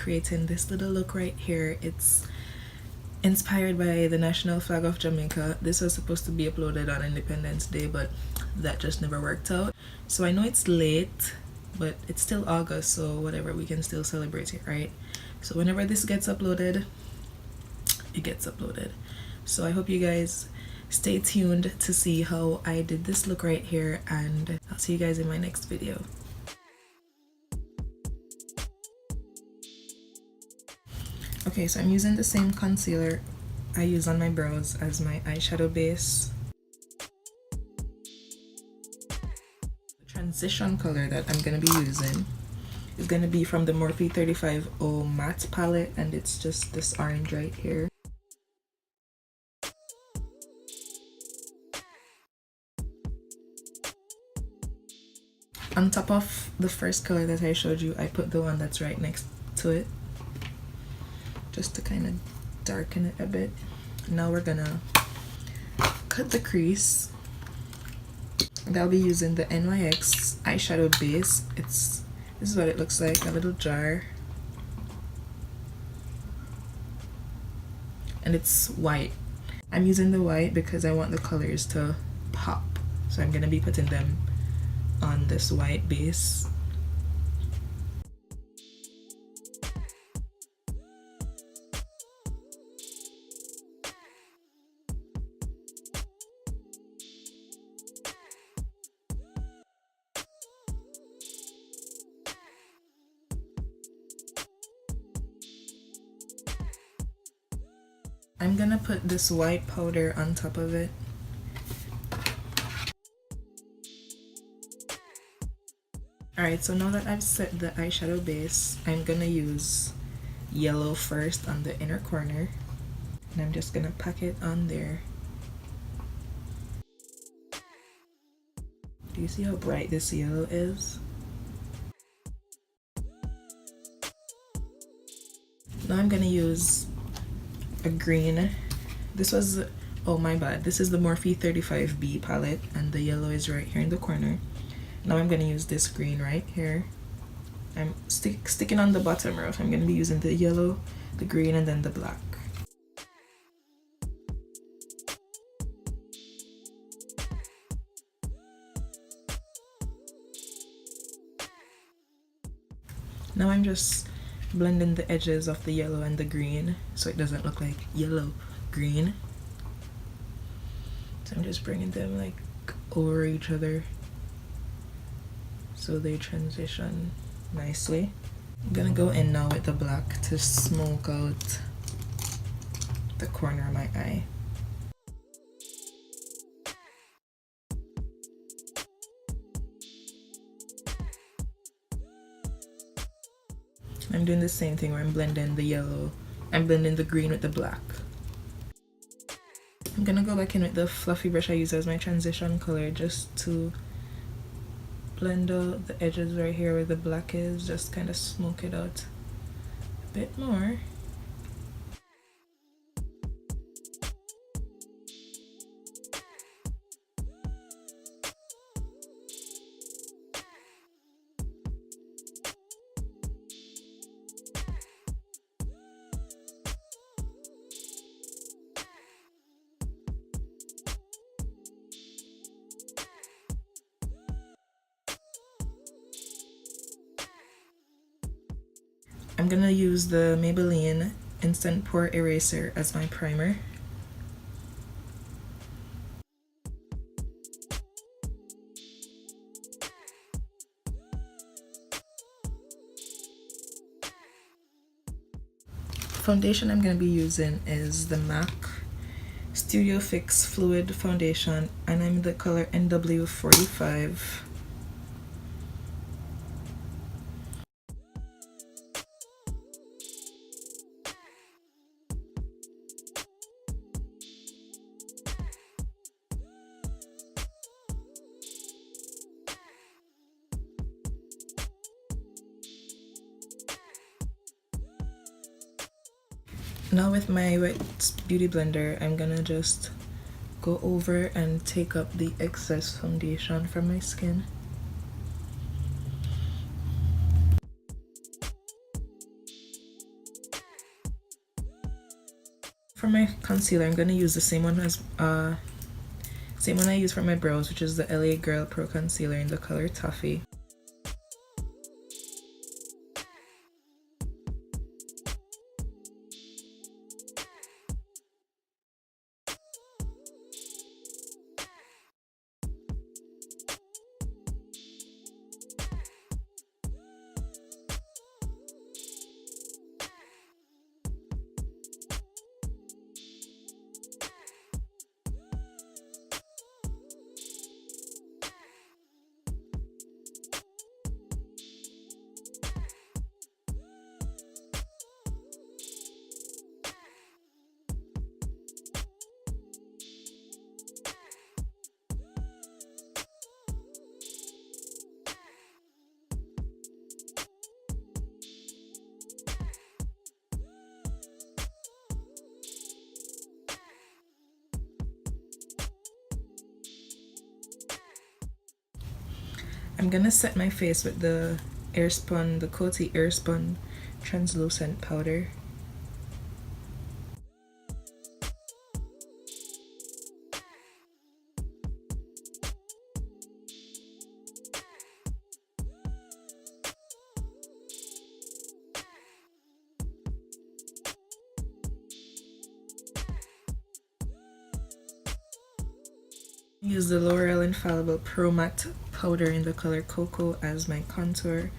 creating this little look right here. It's inspired by the national flag of Jamaica. This was supposed to be uploaded on Independence Day, but that just never worked out. So I know it's late, but it's still August, so whatever, we can still celebrate it, right? So whenever this gets uploaded, it gets uploaded. So I hope you guys stay tuned to see how I did this look right here, and I'll see you guys in my next video. Okay, so I'm using the same concealer I use on my brows as my eyeshadow base. The transition color that I'm going to be using is going to be from the Morphe 35O matte palette, and it's just this orange right here. On top of the first color that I showed you, I put the one that's right next to it, just to kind of darken it a bit. Now we're gonna cut the crease. And I'll be using the NYX eyeshadow base. This is what it looks like, a little jar. And it's white. I'm using the white because I want the colors to pop. So I'm gonna be putting them on this white base. I'm gonna put this white powder on top of it. Alright, so now that I've set the eyeshadow base, I'm gonna use yellow first on the inner corner, and I'm just gonna pack it on there. Do you see how bright this yellow is? Now I'm gonna use a green. This was, oh my bad, this is the Morphe 35B palette, and the yellow is right here in the corner. Now I'm going to use this green right here. I'm sticking on the bottom row. I'm going to be using the yellow, the green, and then the black. Now I'm just blending the edges of the yellow and the green so it doesn't look like yellow green. So I'm just bringing them like over each other so they transition nicely. I'm gonna go in now with the black to smoke out the corner of my eye. I'm doing the same thing where I'm blending the yellow, I'm blending the green with the black. I'm gonna go back in with the fluffy brush I use as my transition color just to blend out the edges right here where the black is, just kind of smoke it out a bit more. I'm gonna use the Maybelline Instant Pore Eraser as my primer. Foundation I'm gonna be using is the MAC Studio Fix Fluid Foundation, and I'm in the color NW45. Now with my wet beauty blender, I'm gonna just go over and take up the excess foundation from my skin. my concealer, I'm gonna use the same one as same one I use for my brows, which is the LA Girl Pro Concealer in the color Toffee. I'm gonna set my face with the Coty Airspun translucent powder. Use the L'Oreal Infallible Pro Matte powder in the color Cocoa as my contour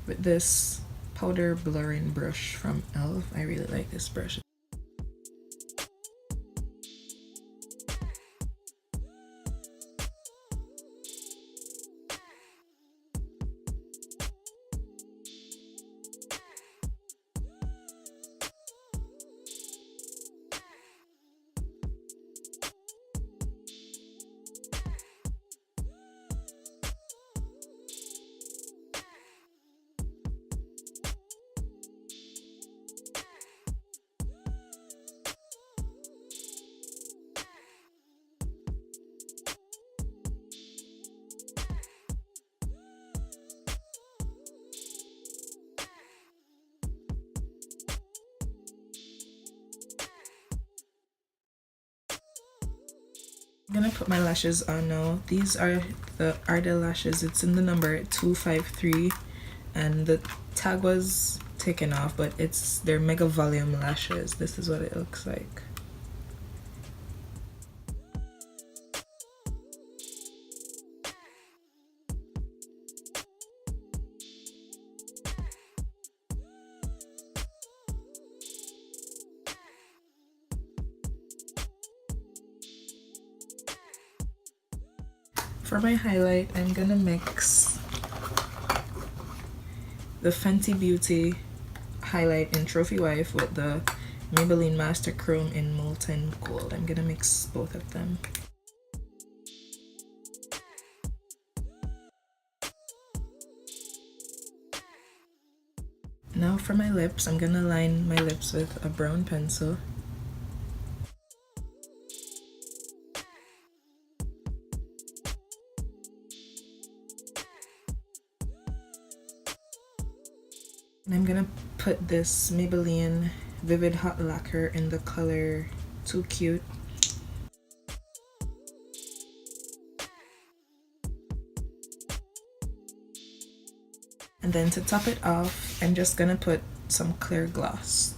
with this powder blurring brush from e.l.f. I really like this brush. I'm gonna put my lashes on now. These are the Ardell lashes. It's in the number 253 and the tag was taken off, but they're mega volume lashes. This is what it looks like. For my highlight, I'm gonna mix the Fenty Beauty highlight in Trophy Wife with the Maybelline Master Chrome in Molten Gold. I'm gonna mix both of them. Now for my lips, I'm gonna line my lips with a brown pencil. And I'm gonna put this Maybelline Vivid Hot Lacquer in the color Too Cute. And then to top it off, I'm just gonna put some clear gloss.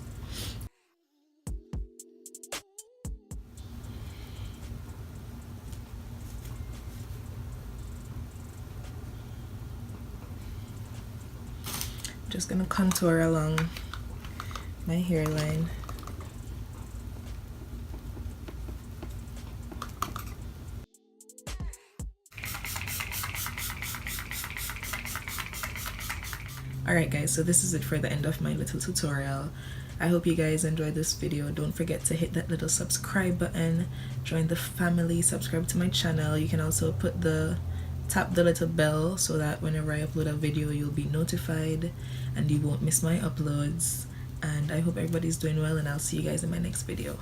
Just gonna contour along my hairline. Alright guys, so this is it for the end of my little tutorial. I hope you guys enjoyed this video. Don't forget to hit that little subscribe button, join the family, subscribe to my channel. You can also tap the little bell so that whenever I upload a video you'll be notified and you won't miss my uploads. And I hope everybody's doing well, and I'll see you guys in my next video.